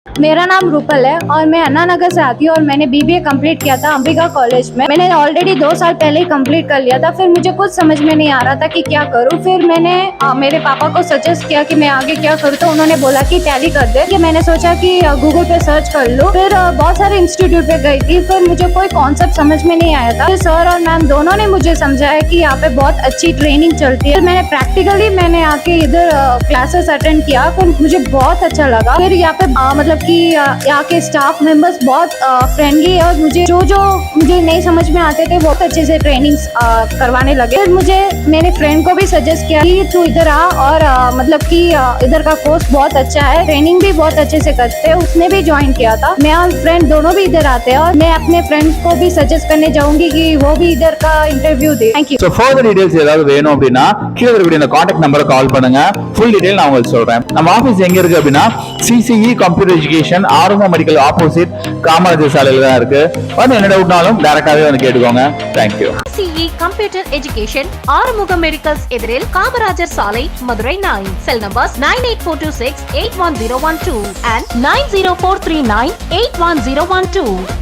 मेरा नाम रूपल है और मैं अन्ना नगर से आती हूँ और मैंने बीबीए कंप्लीट किया था अंबिका कॉलेज में। मैंने ऑलरेडी 2 साल पहले ही कंप्लीट कर लिया था। फिर मुझे कुछ समझ में नहीं आ रहा था कि क्या करूँ। फिर मैंने मेरे पापा को सजेस्ट किया कि मैं आगे क्या करूँ, तो उन्होंने बोला कि टैली कर दे। कि मैंने सोचा कि गूगल पे सर्च कर लूँ। फिर बहुत सारे इंस्टीट्यूट पे गई थी, फिर मुझे कोई कॉन्सेप्ट समझ में नहीं आया था। फिर सर और मैम दोनों ने मुझे समझाया कि यहाँ पे बहुत अच्छी ट्रेनिंग चलती है। मैंने प्रैक्टिकली आके इधर क्लासेस अटेंड किया, फिर मुझे बहुत अच्छा लगा। फिर यहाँ पे मतलब कि यहाँ के स्टाफ मेंबर्स बहुत फ्रेंडली है और मुझे जो मुझे नहीं समझ में आते थे बहुत अच्छे से ट्रेनिंग्स करवाने लगे। फिर मुझे मेरे फ्रेंड को भी सजेस्ट किया कि तू इधर आ और मतलब कि इधर का कोर्स बहुत अच्छा है, ट्रेनिंग भी बहुत अच्छे से करते हैं। उसने भी ज्वाइन किया था। मैं और फ्रेंड दोनों भी इधर आते हैं और मैं अपने फ्रेंड्स को भी सजेस्ट करने जाऊंगी कि वो भी इधर का interview they. Thank you. So further details ஏதாவது வேணும் அப்படின்னா கீழே இருக்கிற இந்த கான்டாக்ட் நம்பரை கால் பண்ணுங்க. ஃபுல் டீடைல் நான் உங்களுக்கு சொல்றேன். நம்ம ஆபீஸ் எங்க இருக்கு அப்படின்னா CCE computer education Arumugam medical opposite Kamarajar சாலையில தான் இருக்கு. வந்து என்ன டவுட்னாலும் டைரக்டாவே வந்து கேட்டுக்கோங்க. Thank you. CCE computer education Arumugam medicals எதிரில் காமராஜர் சாலை, மதுரை 9. செல் நம்பர்ஸ் 98426 81012 and 90439 81012.